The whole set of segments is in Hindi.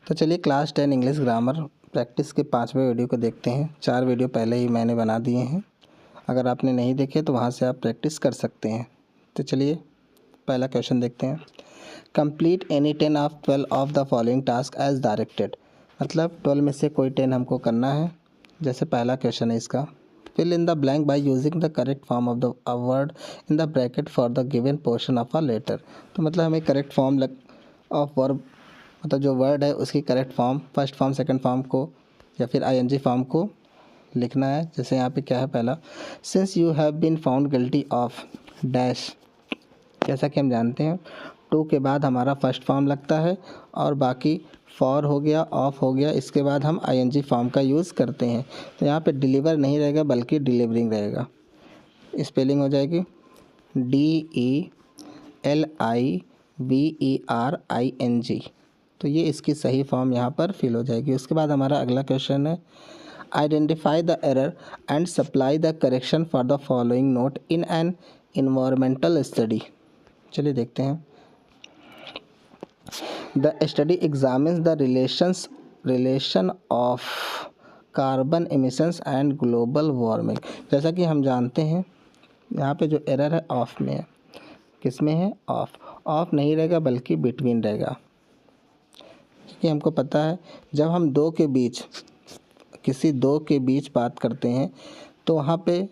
तो चलिए क्लास 10 इंग्लिश ग्रामर प्रैक्टिस के 5वें वीडियो को देखते हैं। 4 वीडियो पहले ही मैंने बना दिए हैं, अगर आपने नहीं देखे तो वहाँ से आप प्रैक्टिस कर सकते हैं। तो चलिए पहला क्वेश्चन देखते हैं। Complete any 10 of 12 of the following task as directed. मतलब 12 में से कोई 10 हमको करना है। जैसे पहला क्वेश्चन है इसका, fill in the blank by using the correct form of the word in the bracket for the given portion of a letter. तो मतलब हमें करेक्ट फॉर्म ऑफ वर्ब, मतलब जो वर्ड है उसकी correct form, first form second form को या फिर आईएनजी फॉर्म को लिखना है। जैसे यहाँ पे क्या है, पहला since you have been found guilty of dash. जैसा कि हम जानते हैं टू के बाद हमारा फर्स्ट फॉर्म लगता है और बाकी फॉर हो गया, ऑफ हो गया, इसके बाद हम आईएनजी फॉर्म का यूज़ करते हैं। तो यहाँ पे डिलीवर नहीं रहेगा बल्कि डिलीवरिंग रहेगा। स्पेलिंग हो जाएगी DELIVERING। तो ये इसकी सही फॉर्म यहाँ पर फिल हो जाएगी। उसके बाद हमारा अगला क्वेश्चन है, identify the error and supply the correction for the following note in an environmental study. चलिए देखते हैं। The study examines the relation of carbon emissions and global warming. जैसा कि हम जानते हैं यहाँ पे जो एरर है ऑफ में है। किस में है? ऑफ नहीं रहेगा बल्कि बिटवीन रहेगा, क्योंकि हमको पता है जब हम किसी दो के बीच बात करते हैं तो वहाँ पे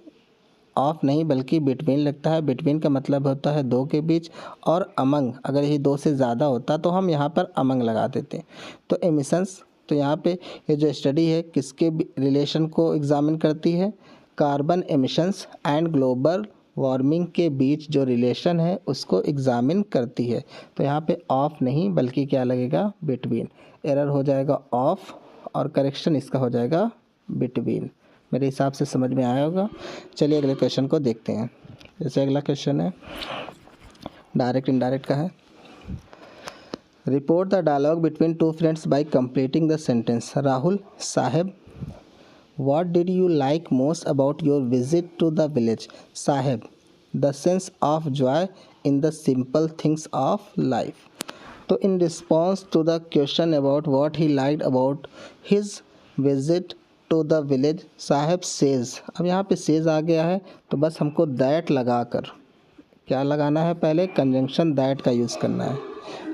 ऑफ नहीं बल्कि बिटवीन लगता है। बिटवीन का मतलब होता है दो के बीच, और अमंग अगर ये दो से ज़्यादा होता तो हम यहाँ पर अमंग लगा देते। तो एमिशंस, तो यहाँ पे ये जो स्टडी है किसके रिलेशन को एग्जामिन करती है? Carbon emissions and global warming के बीच जो रिलेशन है उसको एग्जामिन करती है। तो यहाँ पे ऑफ नहीं बल्कि क्या लगेगा? बिटवीन। एरर हो जाएगा ऑफ और करेक्शन इसका हो जाएगा बिटवीन। मेरे हिसाब से समझ में आया होगा। चलिए अगले क्वेश्चन को देखते हैं। जैसे अगला क्वेश्चन है डायरेक्ट इनडायरेक्ट का है। Report the dialogue between two friends by completing the sentence. Rahul Saheb, What did you like most about your visit to the village? Sahib, the sense of joy in the simple things of life. तो in response to the question about what he liked about his visit to the village, साहब says, अब यहाँ पे says आ गया है तो बस हमको that लगाकर क्या लगाना है? पहले कंजंक्शन that का यूज़ करना है।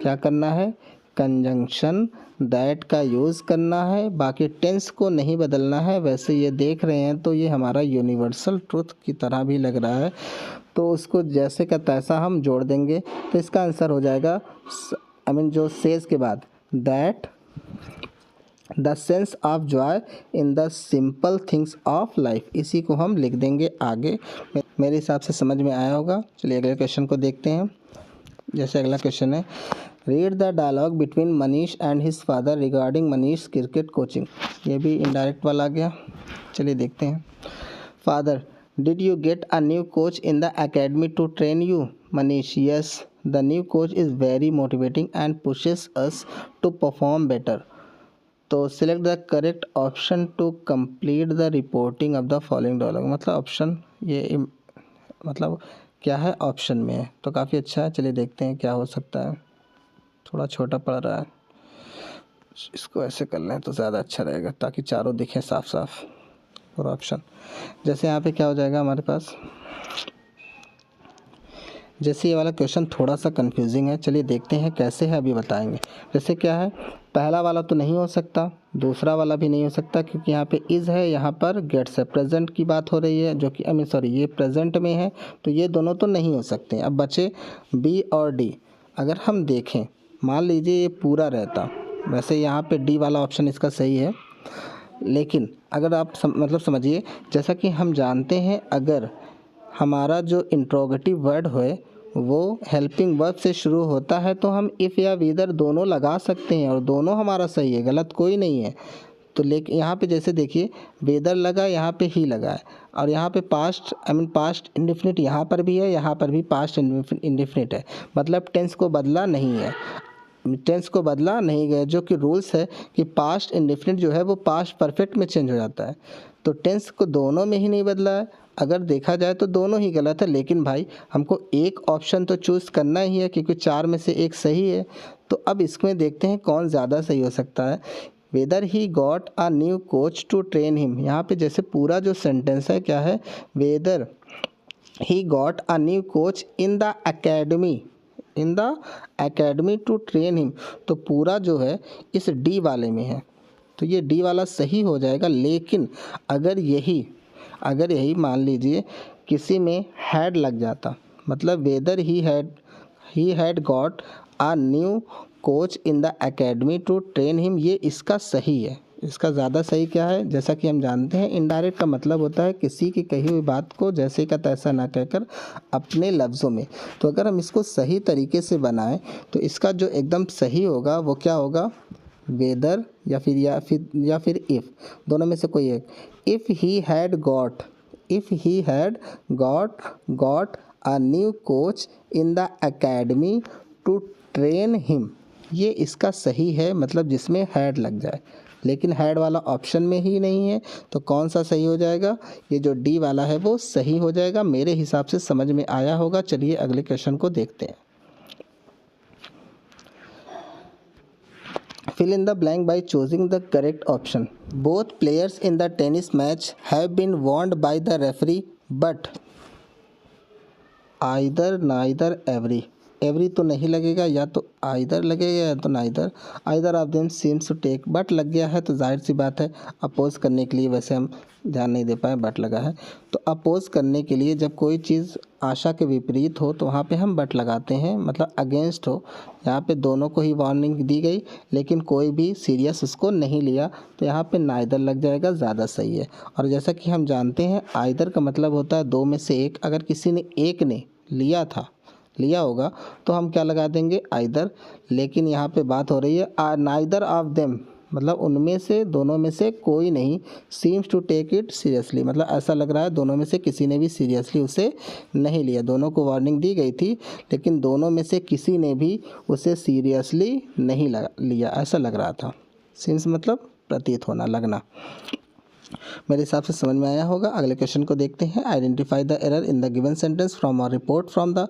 क्या करना है? कंजंक्शन दैट का यूज़ करना है। बाकी टेंस को नहीं बदलना है। वैसे ये देख रहे हैं तो ये हमारा यूनिवर्सल ट्रुथ की तरह भी लग रहा है, तो उसको जैसे का तैसा हम जोड़ देंगे। तो इसका आंसर हो जाएगा जो सेज के बाद that the sense of joy in the simple things of life, इसी को हम लिख देंगे आगे। मेरे हिसाब से समझ में आया होगा। चलिए अगले क्वेश्चन को देखते हैं। जैसे अगला क्वेश्चन है, read the dialogue between Manish and his father regarding Manish cricket coaching. ये भी इनडायरेक्ट वाला आ गया। चलिए देखते हैं। Father, did you get a new coach in the academy to train you? Manish, yes, the new coach is very motivating and pushes us to perform better. तो select the correct option to complete the reporting of the following dialogue. मतलब ऑप्शन ये मतलब क्या है? ऑप्शन में है, तो काफ़ी अच्छा है। चलिए देखते हैं क्या हो सकता है। थोड़ा छोटा पड़ रहा है, इसको ऐसे कर लें तो ज़्यादा अच्छा रहेगा ताकि चारों दिखें साफ साफ। और ऑप्शन जैसे यहाँ पे क्या हो जाएगा हमारे पास, जैसे ये वाला क्वेश्चन थोड़ा सा कंफ्यूजिंग है। चलिए देखते हैं कैसे है, अभी बताएंगे। जैसे क्या है, पहला वाला तो नहीं हो सकता, दूसरा वाला भी नहीं हो सकता, क्योंकि यहाँ पे इज़ है, यहाँ पर गेट्स है। प्रेजेंट की बात हो रही है जो कि ये प्रेजेंट में है, तो ये दोनों तो नहीं हो सकते। अब बचे बी और डी। अगर हम देखें, मान लीजिए ये पूरा रहता, वैसे यहाँ पे डी वाला ऑप्शन इसका सही है, लेकिन अगर आप समझिए, जैसा कि हम जानते हैं अगर हमारा जो इंट्रोगेटिव वर्ड है वो हेल्पिंग वर्ब से शुरू होता है तो हम इफ़ या विदर दोनों लगा सकते हैं, और दोनों हमारा सही है, गलत कोई नहीं है। तो लेकिन यहाँ पे जैसे देखिए वेदर लगा, यहाँ पे ही लगा है, और यहाँ पे पास्ट इंडेफिनिट यहाँ पर भी है, यहाँ पर भी पास्ट इंडेफिनिट है। मतलब टेंस को बदला नहीं है, टेंस को बदला नहीं गया। जो कि रूल्स है कि पास्ट इंडेफिनिट जो है वो पास्ट परफेक्ट में चेंज हो जाता है, तो टेंस को दोनों में ही नहीं बदला है। अगर देखा जाए तो दोनों ही गलत है, लेकिन भाई हमको एक ऑप्शन तो चूज़ करना ही है, क्योंकि 4 में से एक सही है। तो अब इसमें देखते हैं कौन ज़्यादा सही हो सकता है। Whether he got a new coach to train him, यहाँ पे जैसे पूरा जो सेंटेंस है क्या है, whether he got a new coach in the academy to train him, तो पूरा जो है इस डी वाले में है, तो ये डी वाला सही हो जाएगा। लेकिन अगर यही मान लीजिए किसी में हैड लग जाता, मतलब whether he had got a new coach in the academy to train him, ये इसका सही है। इसका ज़्यादा सही क्या है, जैसा कि हम जानते हैं इनडायरेक्ट का मतलब होता है किसी की कही हुई बात को जैसे का तैसा ना कहकर अपने लफ्ज़ों में। तो अगर हम इसको सही तरीके से बनाएं तो इसका जो एकदम सही होगा वो क्या होगा, वेदर या फिर इफ़, दोनों में से कोई एक। If he had got a new coach in the academy to train him, ये इसका सही है, मतलब जिसमें हैड लग जाए। लेकिन हैड वाला ऑप्शन में ही नहीं है, तो कौन सा सही हो जाएगा, ये जो डी वाला है वो सही हो जाएगा। मेरे हिसाब से समझ में आया होगा। चलिए अगले क्वेश्चन को देखते हैं। Fill in the blank by choosing the correct option. Both players in the tennis match have been warned by the referee, but either, neither, every तो नहीं लगेगा, या तो आइदर लगेगा या तो neither. Either of them seems to take, but लग गया है तो जाहिर सी बात है अपोज करने के लिए, वैसे हम ध्यान नहीं दे पाए बट लगा है, तो अपोज करने के लिए जब कोई चीज़ आशा के विपरीत हो तो वहाँ पे हम बट लगाते हैं, मतलब अगेंस्ट हो। यहाँ पे दोनों को ही वार्निंग दी गई लेकिन कोई भी सीरियस उसको नहीं लिया, तो यहाँ पे नाइदर लग जाएगा, ज़्यादा सही है। और जैसा कि हम जानते हैं आइदर का मतलब होता है दो में से एक, अगर किसी ने एक ने लिया होगा तो हम क्या लगा देंगे, आइदर। लेकिन यहाँ पे बात हो रही है नाइदर ऑफ देम, मतलब उनमें से दोनों में से कोई नहीं, seems to take it seriously, मतलब ऐसा लग रहा है दोनों में से किसी ने भी सीरियसली उसे नहीं लिया। दोनों को वार्निंग दी गई थी लेकिन दोनों में से किसी ने भी उसे सीरियसली नहीं लिया, ऐसा लग रहा था। सीम्स मतलब प्रतीत होना, लगना। मेरे हिसाब से समझ में आया होगा। अगले क्वेश्चन को देखते हैं। Identify the error in the given sentence from a report from the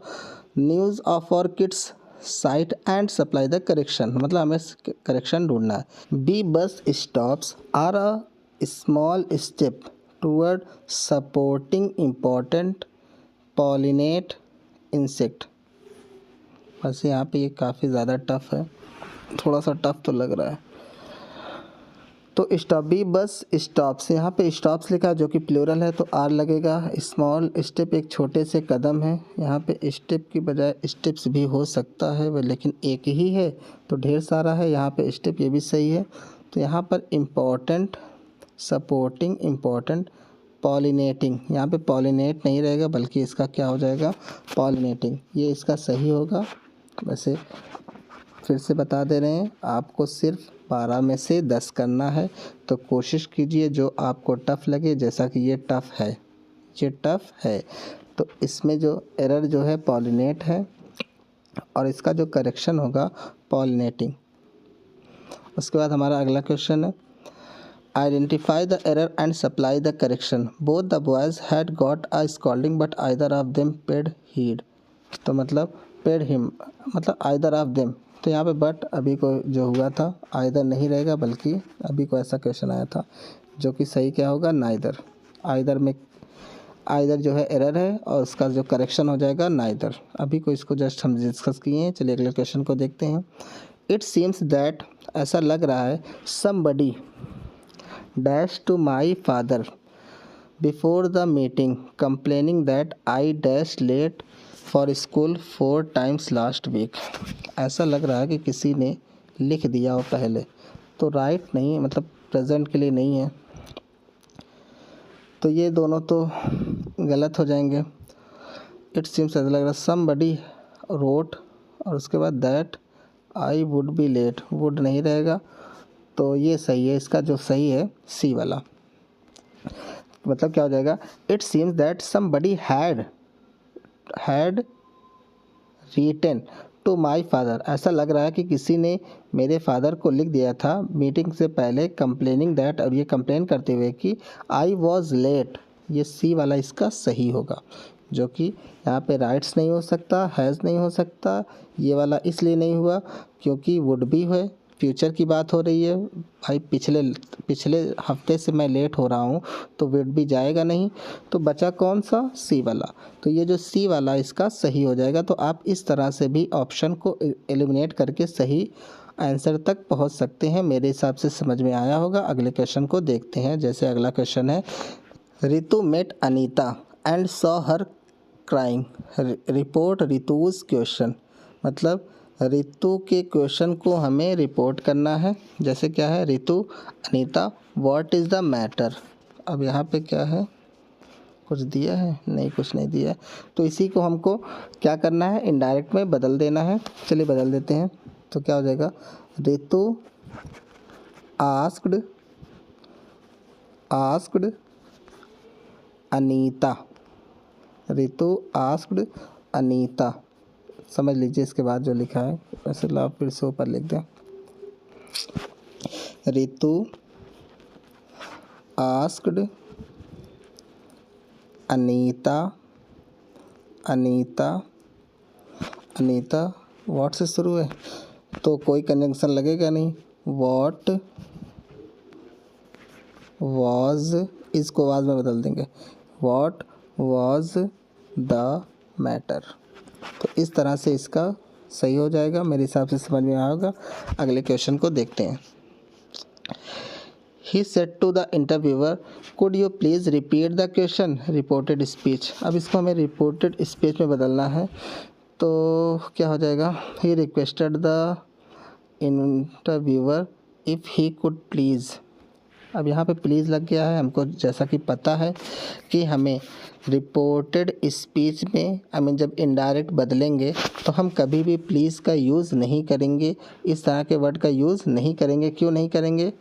news of our kids site and supply the correction, मतलब हमें करेक्शन ढूंढना है। B bus stops are a small step toward supporting important pollinate insect. Bus यहाँ पे ये काफ़ी ज़्यादा टफ है, थोड़ा सा टफ तो लग रहा है। तो स्टॉप, बी बस स्टॉप्स, यहाँ पे स्टॉप्स लिखा है जो कि प्लूरल है तो आर लगेगा। स्मॉल स्टेप एक छोटे से कदम है, यहाँ पे स्टेप की बजाय स्टेप्स भी हो सकता है वह, लेकिन एक ही है तो ढेर सारा है। यहाँ पे स्टेप, ये भी सही है। तो यहाँ पर इम्पॉर्टेंट, सपोर्टिंग, इम्पॉर्टेंट, पॉलिनेटिंग, यहाँ पे पॉलिनेट नहीं रहेगा बल्कि इसका क्या हो जाएगा, पॉलिनेटिंग, ये इसका सही होगा। वैसे फिर से बता दे रहे हैं, आपको सिर्फ 12 में से 10 करना है, तो कोशिश कीजिए जो आपको टफ़ लगे, जैसा कि ये टफ़ है, तो इसमें जो एरर जो है पॉलिनेट है और इसका जो करेक्शन होगा पॉलिनेटिंग। उसके बाद हमारा अगला क्वेश्चन है, identify the error and supply the correction. Both the boys had got a scolding but either of them paid heed, तो मतलब पेड हिम, मतलब आइदर ऑफ देम। तो यहाँ पे बट अभी को जो हुआ था आइदर नहीं रहेगा बल्कि अभी को ऐसा क्वेश्चन आया था जो कि सही क्या होगा, नाइदर। आइदर में आइदर जो है एरर है और उसका जो करेक्शन हो जाएगा नाइदर। अभी को इसको जस्ट हम डिस्कस किए हैं। चलिए अगले क्वेश्चन को देखते हैं। इट सीम्स दैट, ऐसा लग रहा है, somebody dash to my father before the meeting complaining that I dash late for school 4 times last week. ऐसा लग रहा है कि किसी ने लिख दिया हो पहले, तो राइट नहीं है, मतलब प्रेजेंट के लिए नहीं है, तो ये दोनों तो गलत हो जाएंगे। इट सीम्स ऐसा लग रहा है, समबडी रोट और उसके बाद that I would be late, would नहीं रहेगा, तो ये सही है। इसका जो सही है सी वाला, मतलब क्या हो जाएगा, it seems that somebody had written to my father. ऐसा लग रहा है कि किसी ने मेरे फादर को लिख दिया था मीटिंग से पहले, कंप्लेनिंग दैट, और ये कंप्लेन करते हुए कि आई वॉज लेट, ये सी वाला इसका सही होगा। जो कि यहाँ पे राइट्स नहीं हो सकता, हैज़ नहीं हो सकता। ये वाला इसलिए नहीं हुआ क्योंकि वुड भी है, फ्यूचर की बात हो रही है। भाई पिछले हफ्ते से मैं लेट हो रहा हूँ तो वुड भी जाएगा नहीं। तो बचा कौन सा, सी वाला। तो ये जो सी वाला इसका सही हो जाएगा। तो आप इस तरह से भी ऑप्शन को एलिमिनेट करके सही आंसर तक पहुंच सकते हैं। मेरे हिसाब से समझ में आया होगा। अगले क्वेश्चन को देखते हैं। जैसे अगला क्वेश्चन है, Ritu met Anita and saw her crying, report Ritu's question. मतलब रितु के क्वेश्चन को हमें रिपोर्ट करना है। जैसे क्या है, Ritu Anita what is the matter. अब यहाँ पे क्या है, कुछ दिया है? नहीं, कुछ नहीं दिया है। तो इसी को हमको क्या करना है, इनडायरेक्ट में बदल देना है। चलिए बदल देते हैं। तो क्या हो जाएगा, रितु आस्क्ड अनीता, रितु आस्क्ड अनीता। समझ लीजिए इसके बाद जो लिखा है, वैसे ला फिर से ऊपर लिख दें। रितु आस्क्ड अनीता व्हाट से शुरू है तो कोई कंजंक्शन लगेगा नहीं। व्हाट वाज, इसको वाज में बदल देंगे, व्हाट वाज द मैटर। तो इस तरह से इसका सही हो जाएगा। मेरे हिसाब से समझ में आएगा। अगले क्वेश्चन को देखते हैं। He said to the interviewer, could you please repeat the question? Reported speech। अब इसको हमें reported speech में बदलना है। तो क्या हो जाएगा, he requested the interviewer if he could please। अब यहाँ पे प्लीज़ लग गया है। हमको जैसा कि पता है कि हमें रिपोर्टेड स्पीच में जब इनडायरेक्ट बदलेंगे तो हम कभी भी प्लीज़ का यूज़ नहीं करेंगे, इस तरह के वर्ड का यूज़ नहीं करेंगे। क्यों नहीं करेंगे,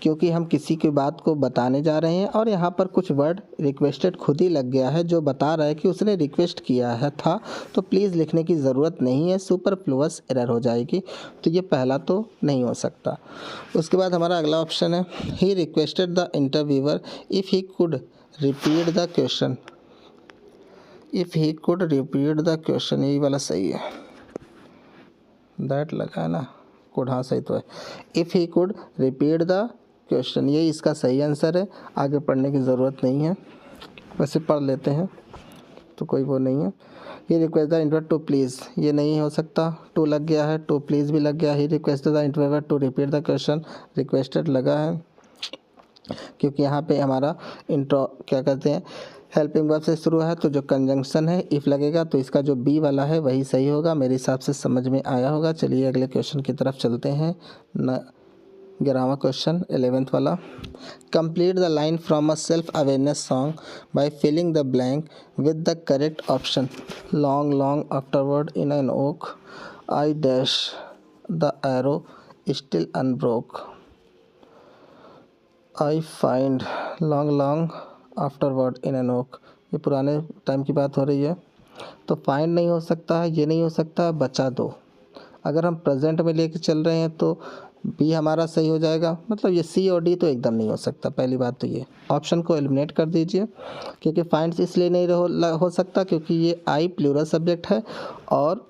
क्योंकि हम किसी की बात को बताने जा रहे हैं और यहाँ पर कुछ वर्ड रिक्वेस्टेड खुद ही लग गया है, जो बता रहा है कि उसने रिक्वेस्ट किया है था। तो प्लीज़ लिखने की ज़रूरत नहीं है, सुपरफ्लुअस एरर हो जाएगी। तो ये पहला तो नहीं हो सकता। उसके बाद हमारा अगला ऑप्शन है, he requested the interviewer if he could repeat the question. If he could repeat the question, यही वाला सही है। दैट लगा है ना, कुड, हाँ सही तो है। If he could repeat the question, ये इसका सही आंसर है। आगे पढ़ने की ज़रूरत नहीं है, वैसे पढ़ लेते हैं तो कोई वो नहीं है। He request the interviewer to please, ये नहीं हो सकता, टू लग गया है, टू प्लीज़ भी लग गया। He request the interviewer to repeat the question, requested लगा है क्योंकि यहाँ पे हमारा इंट्रो क्या कहते हैं, हेल्पिंग वर्ब से शुरू है। तो जो कंजंक्शन है इफ़ लगेगा, तो इसका जो बी वाला है वही सही होगा। मेरे हिसाब से समझ में आया होगा। चलिए अगले क्वेश्चन की तरफ चलते हैं। 11वां क्वेश्चन 11th वाला, complete the line from a self awareness song by filling the blank with the correct option. Long long afterward in an oak, I dash the arrow still unbroke, I find long long afterward in an oak. ये पुराने टाइम की बात हो रही है। तो फाइंड नहीं हो सकता है, ये नहीं हो सकता, बचा दो। अगर हम प्रेजेंट में लेके चल रहे हैं तो बी हमारा सही हो जाएगा। मतलब ये सी और डी तो एकदम नहीं हो सकता। पहली बात तो ये ऑप्शन को एलिमिनेट कर दीजिए, क्योंकि फाइंड्स इसलिए नहीं हो सकता क्योंकि ये आई प्लूरल सब्जेक्ट है और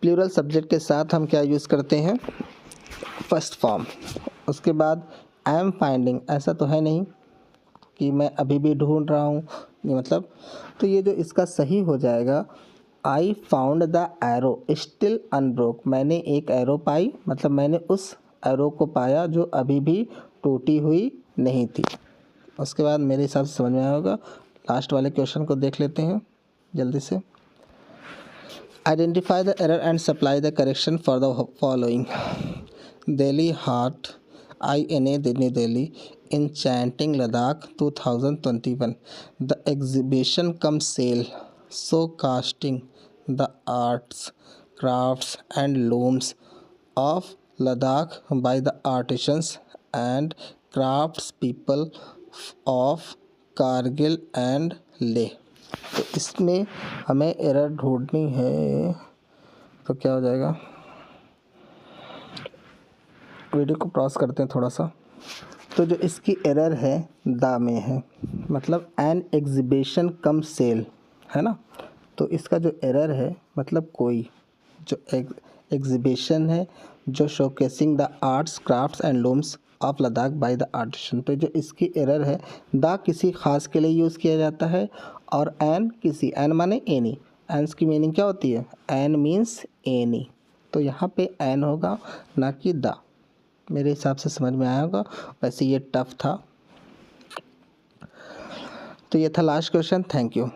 प्लूरल सब्जेक्ट के साथ हम क्या यूज़ करते हैं, फर्स्ट फॉर्म। उसके बाद आई एम फाइंडिंग, ऐसा तो है नहीं कि मैं अभी भी ढूंढ रहा हूँ, ये मतलब। तो ये जो इसका सही हो जाएगा, I found the arrow still unbroke, मैंने एक एरो पाई, मतलब मैंने उस एरो को पाया जो अभी भी टूटी हुई नहीं थी। उसके बाद मेरे हिसाब से समझ में आया होगा। लास्ट वाले क्वेश्चन को देख लेते हैं जल्दी से। Identify the error and supply the correction for the following. Delhi heart INA Delhi Enchanting Ladakh 2021. The exhibition cum sale showcasing the arts, crafts and looms of Ladakh by the artisans and craftspeople of Kargil and Leh. तो इसमें हमें एरर ढूंढनी है, तो क्या हो जाएगा, वीडियो को पॉज करते हैं थोड़ा सा। तो जो इसकी एरर है द में है, मतलब एन एग्जीबिशन कम सेल, है ना। तो इसका जो एरर है मतलब कोई जो एग्जीबिशन है जो showcasing the arts crafts and looms of Ladakh by the artisan. तो जो इसकी एरर है द किसी खास के लिए यूज़ किया जाता है और एन किसी, एन माने एनी, एन्स की मीनिंग क्या होती है, एन मीन्स एनी। तो यहाँ पे एन होगा ना कि द। मेरे हिसाब से समझ में आया होगा, वैसे ये टफ था। तो ये था लास्ट क्वेश्चन। Thank you.